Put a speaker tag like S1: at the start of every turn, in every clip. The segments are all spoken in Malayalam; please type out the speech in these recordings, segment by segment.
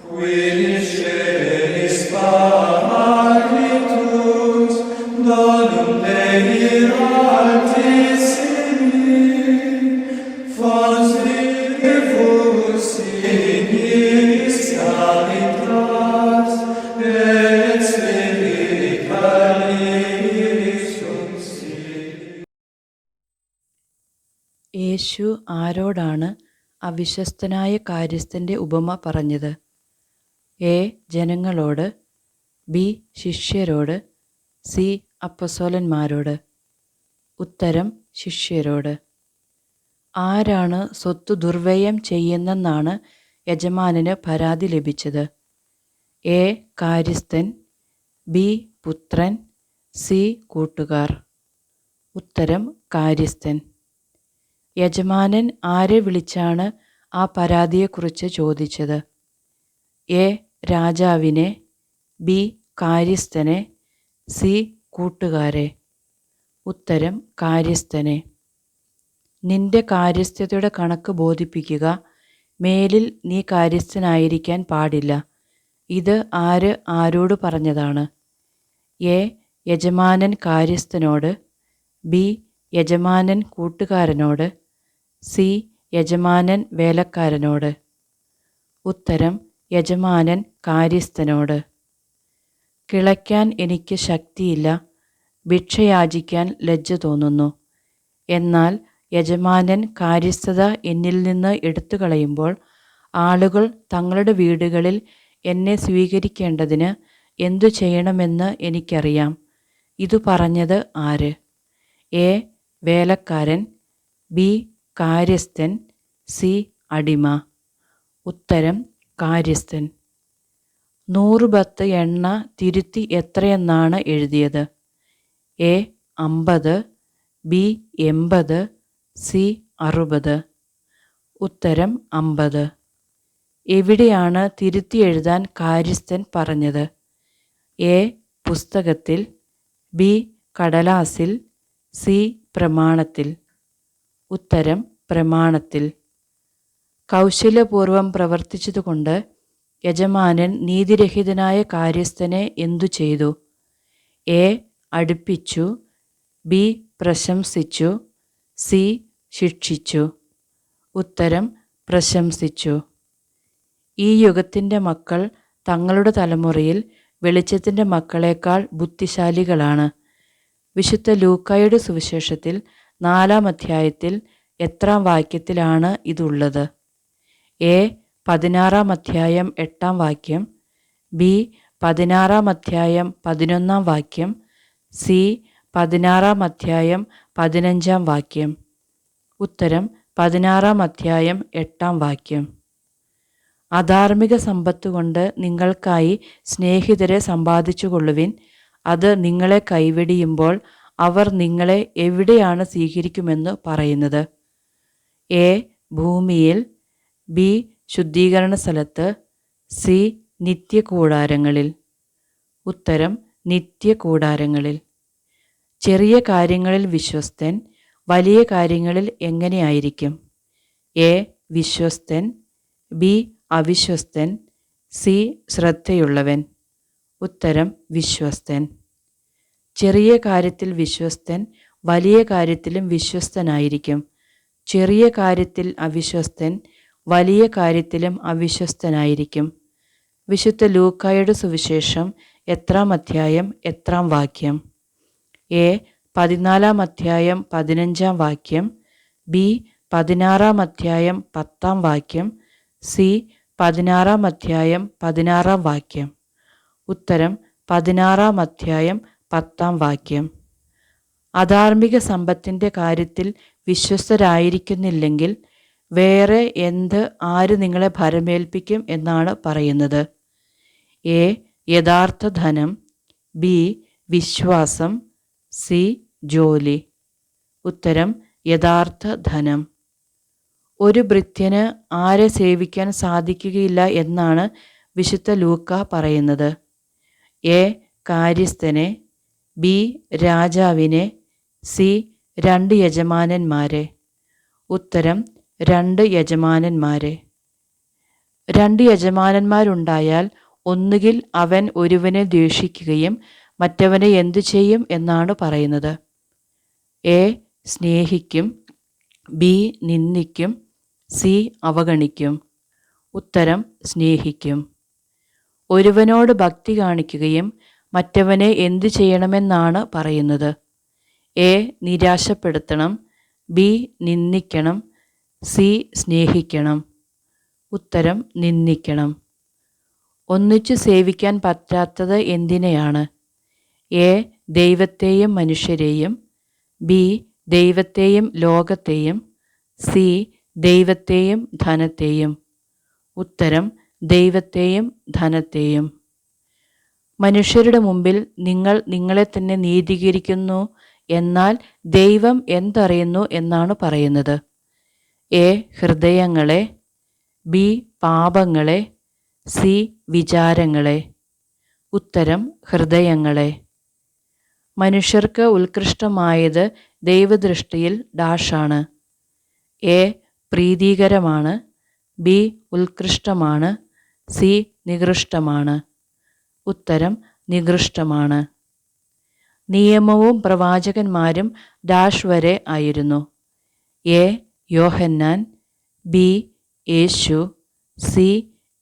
S1: Quidisceris Spiritus, donum Dei Altissimi, fons vivus signis caritas, et spiritualis uncti.
S2: യേശു ആരോടാണ് അവിശ്വസ്തനായ കാര്യസ്ഥൻ്റെ ഉപമ പറഞ്ഞത്? എ. ജനങ്ങളോട്, ബി. ശിഷ്യരോട്, സി. അപ്പൊസ്തലന്മാരോട്. ഉത്തരം ശിഷ്യരോട്. ആരാണ് സ്വത്ത് ദുർവ്യയം ചെയ്യുന്നെന്നാണ് യജമാനന് പരാതി ലഭിച്ചത്? എ. കാര്യസ്ഥൻ, ബി. പുത്രൻ, സി. കൂട്ടുകാർ. ഉത്തരം കാര്യസ്ഥൻ. യജമാനൻ ആരെ വിളിച്ചാണ് ആ പരാതിയെക്കുറിച്ച് ചോദിച്ചത്? എ. രാജാവിനെ, ബി. കാര്യസ്ഥനെ, സി. കൂട്ടുകാരെ. ഉത്തരം കാര്യസ്ഥനെ. നിന്റെ കാര്യസ്ഥതയുടെ കണക്ക് ബോധിപ്പിക്കുക. മേലിൽ നീ കാര്യസ്ഥനായിരിക്കാൻ പാടില്ല. ഇത് ആര് ആരോട് പറഞ്ഞതാണ്? എ. യജമാനൻ കാര്യസ്ഥനോട്, ബി. യജമാനൻ കൂട്ടുകാരനോട്, സി. യജമാനൻ വേലക്കാരനോട്. ഉത്തരം യജമാനൻ കാര്യസ്ഥനോട്. കിളയ്ക്കാൻ എനിക്ക് ശക്തിയില്ല, ഭിക്ഷയാചിക്കാൻ ലജ്ജ തോന്നുന്നു. എന്നാൽ യജമാനൻ കാര്യസ്ഥത എന്നിൽ നിന്ന് എടുത്തു കളയുമ്പോൾ ആളുകൾ തങ്ങളുടെ വീടുകളിൽ എന്നെ സ്വീകരിക്കേണ്ടതിന് എന്തു ചെയ്യണമെന്ന് എനിക്കറിയാം. ഇതു പറഞ്ഞത് ആര്? എ. വേലക്കാരൻ, ബി. കാര്യസ്ഥൻ, സി. അടിമ. ഉത്തരം കാര്യസ്ഥൻ. 100 ബത്ത് എണ്ണ തിരുത്തി എത്രയെന്നാണ് എഴുതിയത്? എ. 50, ബി. 80, സി. 60. ഉത്തരം 50. എവിടെയാണ് തിരുത്തി എഴുതാൻ കാര്യസ്ഥൻ പറഞ്ഞത്? എ. പുസ്തകത്തിൽ, ബി. കടലാസിൽ, സി. പ്രമാണത്തിൽ. ഉത്തരം പ്രമാണത്തിൽ. കൗശലപൂർവം പ്രവർത്തിച്ചതുകൊണ്ട് യജമാനൻ നീതിരഹിതനായ കാര്യസ്ഥനെ എന്തു ചെയ്തു? എ. അടുപ്പിച്ചു, ബി. പ്രശംസിച്ചു, സി. ശിക്ഷിച്ചു. ഉത്തരം പ്രശംസിച്ചു. ഈ യുഗത്തിൻ്റെ മക്കൾ തങ്ങളുടെ തലമുറയിൽ വെളിച്ചത്തിൻ്റെ മക്കളേക്കാൾ ബുദ്ധിശാലികളാണ്. വിശുദ്ധ ലൂക്കായുടെ സുവിശേഷത്തിൽ 4-ാം അധ്യായത്തിൽ എത്രാം വാക്യത്തിലാണ് ഇതുള്ളത്? എ. 16-ാം അധ്യായം 8-ാം വാക്യം, ബി. 16-ാം അധ്യായം 11-ാം വാക്യം, സി. 16-ാം അധ്യായം 15-ാം വാക്യം. ഉത്തരം 16-ാം അധ്യായം 8-ാം വാക്യം. അധാർമിക സമ്പത്ത് കൊണ്ട് നിങ്ങൾക്കായി സ്നേഹിതരെ സമ്പാദിച്ചുകൊള്ളുവിൻ. അത് നിങ്ങളെ കൈവെടിയുമ്പോൾ അവർ നിങ്ങളെ എവിടെയാണ് സ്വീകരിക്കുമെന്ന് പറയുന്നത്? എ. ഭൂമിയിൽ, ബി. ശുദ്ധീകരണ സ്ഥലത്ത്, സി. നിത്യകൂടാരങ്ങളിൽ. ഉത്തരം നിത്യകൂടാരങ്ങളിൽ. ചെറിയ കാര്യങ്ങളിൽ വിശ്വസ്തൻ വലിയ കാര്യങ്ങളിൽ എങ്ങനെയായിരിക്കും? എ. വിശ്വസ്തൻ, ബി. അവിശ്വസ്തൻ, സി. ശ്രദ്ധയുള്ളവൻ. ഉത്തരം വിശ്വസ്തൻ. ചെറിയ കാര്യത്തിൽ വിശ്വസ്തൻ വലിയ കാര്യത്തിലും വിശ്വസ്തനായിരിക്കും. ചെറിയ കാര്യത്തിൽ അവിശ്വസ്തൻ വലിയ കാര്യത്തിലും അവിശ്വസ്തനായിരിക്കും. വിശുദ്ധ ലൂക്കായുടെ സുവിശേഷം എത്രാം അധ്യായം എത്രാം വാക്യം? എ. 14-ാം അധ്യായം 15-ാം വാക്യം, ബി. 16-ാം അധ്യായം 10-ാം വാക്യം, സി. 16-ാം അധ്യായം 16-ാം വാക്യം. ഉത്തരം 16-ാം അധ്യായം 10-ാം വാക്യം. അധാർമിക സമ്പത്തിൻ്റെ കാര്യത്തിൽ വിശ്വസ്തരായിരിക്കുന്നില്ലെങ്കിൽ വേറെ എന്ത് ആര് നിങ്ങളെ ഭരമേൽപ്പിക്കും എന്നാണ് പറയുന്നത്? എ. യഥാർത്ഥ ധനം, ബി. വിശ്വാസം, സി. ജോലി. ഉത്തരം യഥാർത്ഥ ധനം. ഒരു ഭൃത്യന് ആരെ സേവിക്കാൻ സാധിക്കുകയില്ല എന്നാണ് വിശുദ്ധ ലൂക്ക പറയുന്നത്? എ. കാര്യസ്ഥനെ, ബി. രാജാവിനെ, സി. 2 യജമാനന്മാരെ. ഉത്തരം 2 യജമാനന്മാരെ. 2 യജമാനന്മാരുണ്ടായാൽ ഒന്നുകിൽ അവൻ ഒരുവനെ ദ്വേഷിക്കുകയും മറ്റവനെ എന്തു ചെയ്യും എന്നാണ് പറയുന്നത്. എ സ്നേഹിക്കും, ബി നിന്ദിക്കും, സി അവഗണിക്കും. ഉത്തരം സ്നേഹിക്കും. ഒരുവനോട് ഭക്തി കാണിക്കുകയും മറ്റവനെ എന്തു ചെയ്യണമെന്നാണ് പറയുന്നത്. എ നിരാശപ്പെടുത്തണം, ബി നിന്ദിക്കണം, സി സ്നേഹിക്കണം. ഉത്തരം നിന്ദിക്കണം. ഒന്നിച്ചു സേവിക്കാൻ പറ്റാത്തത് എന്തിനെയാണ്? എ ദൈവത്തെയും മനുഷ്യരെയും, ബി ദൈവത്തെയും ലോകത്തെയും, സി ദൈവത്തെയും ധനത്തെയും. ഉത്തരം ദൈവത്തെയും ധനത്തെയും. മനുഷ്യരുടെ മുമ്പിൽ നിങ്ങൾ നിങ്ങളെ തന്നെ നീതീകരിക്കുന്നു, എന്നാൽ ദൈവം എന്തറിയുന്നു എന്നാണ് പറയുന്നത്. എ ഹൃദയങ്ങളെ, ബി പാപങ്ങളെ, സി വിചാരങ്ങളെ. ഉത്തരം ഹൃദയങ്ങളെ. മനുഷ്യർക്ക് ഉത്കൃഷ്ടമായത് ദൈവദൃഷ്ടിയിൽ ഡാഷാണ്. എ പ്രീതികരമാണ്, ബി ഉത്കൃഷ്ടമാണ്, സി നികൃഷ്ടമാണ്. ഉത്തരം നികൃഷ്ടമാണ്. നിയമവും പ്രവാചകന്മാരും ഡാഷ് വരെ ആയിരുന്നു. A Yohannan, B Yesu, C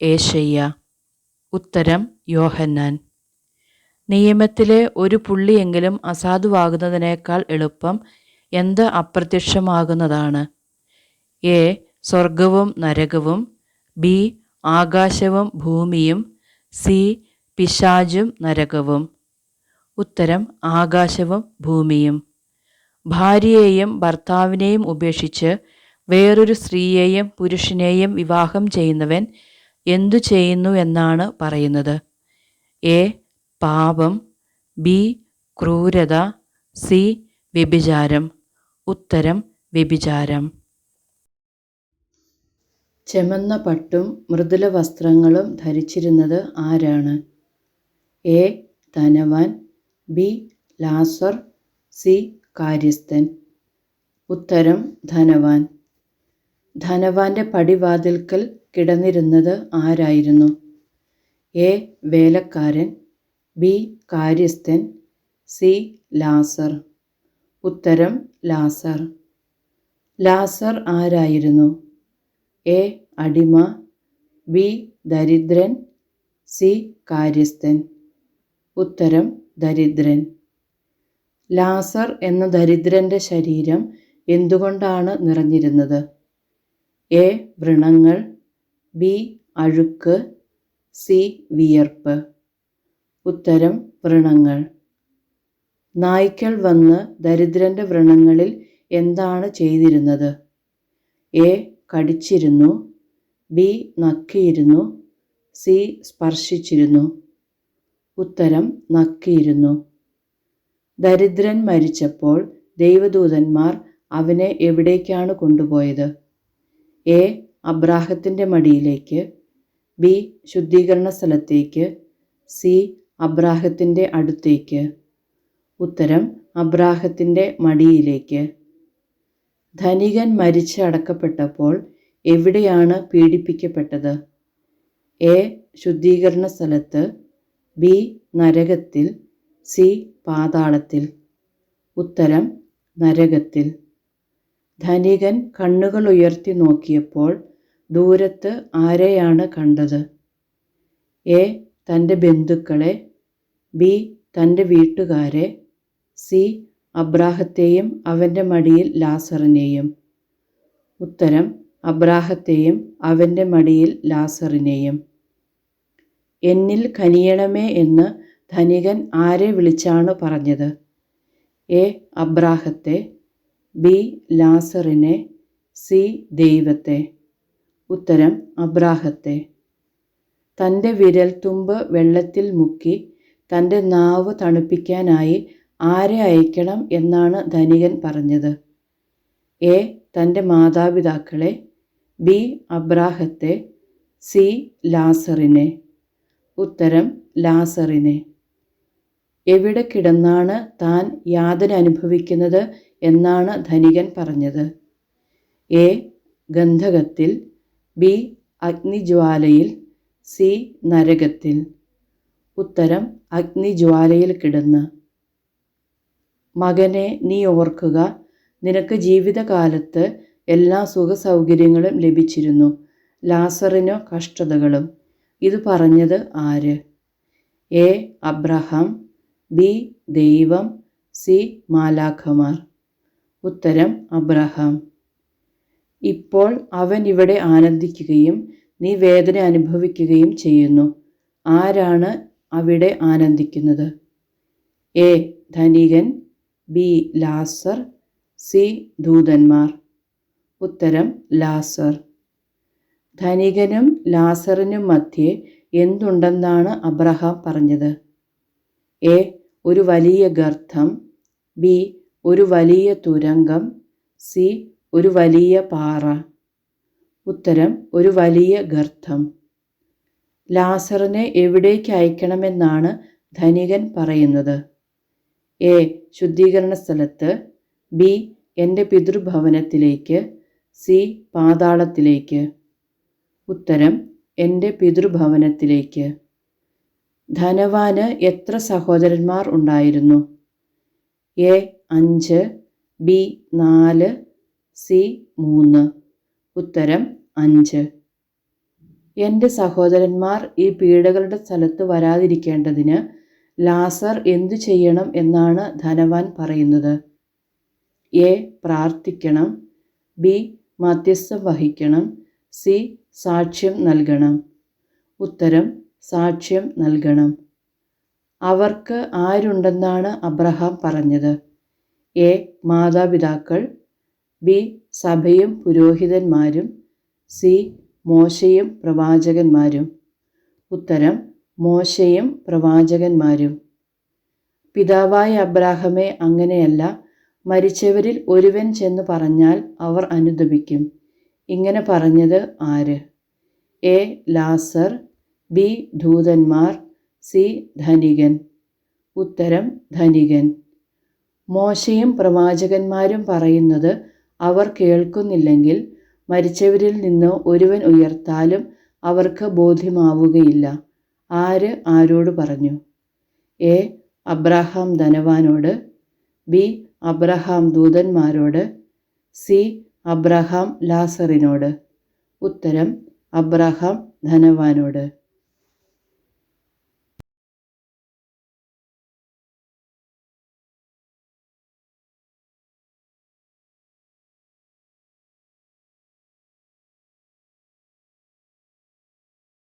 S2: Eshayya. ഉത്തരം യോഹന്നാൻ. നിയമത്തിലെ ഒരു പുള്ളിയെങ്കിലും അസാധുവാകുന്നതിനേക്കാൾ എളുപ്പം എന്ത് അപ്രത്യക്ഷമാകുന്നതാണ്? എ സ്വർഗവും നരകവും, ബി ആകാശവും ഭൂമിയും, സി പിശാചും നരകവും. ഉത്തരം ആകാശവും ഭൂമിയും. ഭാര്യയെയും ഭർത്താവിനെയും ഉപേക്ഷിച്ച് വേറൊരു സ്ത്രീയെയും പുരുഷനെയും വിവാഹം ചെയ്യുന്നവൻ എന്തു ചെയ്യുന്നു എന്നാണ് പറയുന്നത്? എ പാപം, ബി ക്രൂരത, സി വ്യഭിചാരം. ഉത്തരം വ്യഭിചാരം. ചെമന്ന പട്ടും മൃദുല വസ്ത്രങ്ങളും ധരിച്ചിരുന്നത് ആരാണ്? എ ധനവാൻ, ബി ലാസർ, സി കാര്യസ്ഥൻ. ഉത്തരം ധനവാൻ. ധനവാന്റെ പടിവാതിൽക്കൽ കിടന്നിരുന്നത് ആരായിരുന്നു? എ വേലക്കാരൻ, ബി കാര്യസ്ഥൻ, സി ലാസർ. ഉത്തരം ലാസർ. ലാസർ ആരായിരുന്നു? എ അടിമ, ബി ദരിദ്രൻ, സി കാര്യസ്ഥൻ. ഉത്തരം ദരിദ്രൻ. ലാസർ എന്ന ദരിദ്രന്റെ ശരീരം എന്തുകൊണ്ടാണ് നിറഞ്ഞിരുന്നത്? എ വ്രണങ്ങൾ, ബി അഴുക്ക്, സി വിയർപ്പ്. ഉത്തരം വ്രണങ്ങൾ. നായ്ക്കൾ വന്ന് ദരിദ്രന്റെ വ്രണങ്ങളിൽ എന്താണ് ചെയ്തിരുന്നത്? എ കടിച്ചിരുന്നു, ബി നക്കിയിരുന്നു, സി സ്പർശിച്ചിരുന്നു. ഉത്തരം നക്കിയിരുന്നു. ദരിദ്രൻ മരിച്ചപ്പോൾ ദൈവദൂതന്മാർ അവനെ എവിടേക്കാണ് കൊണ്ടുപോയത്? എ അബ്രാഹത്തിൻ്റെ മടിയിലേക്ക്, ബി ശുദ്ധീകരണ സ്ഥലത്തേക്ക്, സി അബ്രാഹത്തിൻ്റെ അടുത്തേക്ക്. ഉത്തരം അബ്രാഹത്തിൻ്റെ മടിയിലേക്ക്. ധനികൻ മരിച്ച് അടക്കപ്പെട്ടപ്പോൾ എവിടെയാണ് പീഡിപ്പിക്കപ്പെട്ടത്? എ ശുദ്ധീകരണ സ്ഥലത്ത്, ബി നരകത്തിൽ, സി പാതാളത്തിൽ. ഉത്തരം നരകത്തിൽ. ധനികൻ കണ്ണുകൾ ഉയർത്തി നോക്കിയപ്പോൾ ദൂരത്ത് ആരെയാണ് കണ്ടത്? എ തൻ്റെ ബന്ധുക്കളെ, ബി തൻ്റെ വീട്ടുകാരെ, സി അബ്രാഹത്തെയും അവൻ്റെ മടിയിൽ ലാസറിനെയും. ഉത്തരം അബ്രാഹത്തെയും അവൻ്റെ മടിയിൽ ലാസറിനെയും. എന്നിൽ കനിയണമേ എന്ന് ധനികൻ ആരെ വിളിച്ചാണ് പറഞ്ഞത്? എ അബ്രാഹത്തെ, ബി ലാസറിനെ, സി ദൈവത്തെ. ഉത്തരം അബ്രാഹത്തെ. തൻ്റെ വിരൽത്തുമ്പ് വെള്ളത്തിൽ മുക്കി തൻ്റെ നാവ് തണുപ്പിക്കാനായി ആരെ അയക്കണം എന്നാണ് ധനികൻ പറഞ്ഞത്? എ തൻ്റെ മാതാപിതാക്കളെ, ബി അബ്രാഹത്തെ, സി ലാസറിനെ. ഉത്തരം ലാസറിനെ. എവിടെ കിടന്നാണ് താൻ യാതന അനുഭവിക്കുന്നത് എന്നാണ് ധനികൻ പറഞ്ഞത്? എ ഗന്ധകത്തിൽ, ബി അഗ്നിജ്വാലയിൽ, സി നരകത്തിൽ. ഉത്തരം അഗ്നിജ്വാലയിൽ കിടന്ന്. മകനെ, നീ ഓർക്കുക, നിനക്ക് ജീവിതകാലത്ത് എല്ലാ സുഖസൗകര്യങ്ങളും ലഭിച്ചിരുന്നു, ലാസറിനോ കഷ്ടതകളും. ഇത് പറഞ്ഞത് ആര്? എ അബ്രഹാം, ബി ദൈവം, സി മാലാഖമാർ. ഉത്തരം അബ്രഹാം. ഇപ്പോൾ അവൻ ഇവിടെ ആനന്ദിക്കുകയും നീ വേദന അനുഭവിക്കുകയും ചെയ്യുന്നു. ആരാണ് അവിടെ ആനന്ദിക്കുന്നത്? എ ധനികൻ, ബി ലാസർ, സി ദൂതന്മാർ. ഉത്തരം ലാസർ. ധനികനും ലാസറിനും മധ്യേ എന്തുണ്ടെന്നാണ് അബ്രഹാം പറഞ്ഞത്? എ ഒരു വലിയ ഗർത്തം, ബി ഒരു വലിയ തുരങ്കം, സി ഒരു വലിയ പാറ. ഉത്തരം ഒരു വലിയ ഗർത്തം. ലാസറിനെ എവിടേക്ക് അയക്കണമെന്നാണ് ധനികൻ പറയുന്നത്? എ ശുദ്ധീകരണ സ്ഥലത്ത്, ബി എൻ്റെ പിതൃഭവനത്തിലേക്ക്, സി പാതാളത്തിലേക്ക്. ഉത്തരം എൻ്റെ പിതൃഭവനത്തിലേക്ക്. ധനവാന് എത്ര സഹോദരന്മാർ ഉണ്ടായിരുന്നു? A 5, B 4, C 3. ഉത്തരം 5. എൻ്റെ സഹോദരന്മാർ ഈ പീഡകളുടെ സ്ഥലത്ത് വരാതിരിക്കേണ്ടതിന് ലാസർ എന്തു ചെയ്യണം എന്നാണ് ധനവാൻ പറയുന്നത്? എ പ്രാർത്ഥിക്കണം, ബി മധ്യസ്ഥം വഹിക്കണം, സി സാക്ഷ്യം നൽകണം. ഉത്തരം സാക്ഷ്യം നൽകണം. അവർക്ക് ആരുണ്ടെന്നാണ് അബ്രഹാം പറഞ്ഞത്? എ മാതാപിതാക്കൾ, ബി സഭയും പുരോഹിതന്മാരും, സി മോശയും പ്രവാചകന്മാരും. ഉത്തരം മോശയും പ്രവാചകന്മാരും. പിതാവായ അബ്രാഹമേ, അങ്ങനെയല്ല, മരിച്ചവരിൽ ഒരുവൻ ചെന്ന് പറഞ്ഞാൽ അവർ അനുതപിക്കും. ഇങ്ങനെ പറഞ്ഞത് ആര്? എ ലാസർ, ബി ദൂതന്മാർ, സി ധനികൻ. ഉത്തരം ധനികൻ. മോശയും പ്രവാചകന്മാരും പറയുന്നത് അവർ കേൾക്കുന്നില്ലെങ്കിൽ മരിച്ചവരിൽ നിന്ന് ഒരുവൻ ഉയർത്താലും അവർക്ക് ബോധ്യമാവുകയില്ല. ആര് ആരോട് പറഞ്ഞു? എ അബ്രഹാം ധനവാനോട്, ബി അബ്രഹാം ദൂതന്മാരോട്, സി അബ്രഹാം ലാസറിനോട്. ഉത്തരം അബ്രഹാം ധനവാനോട്.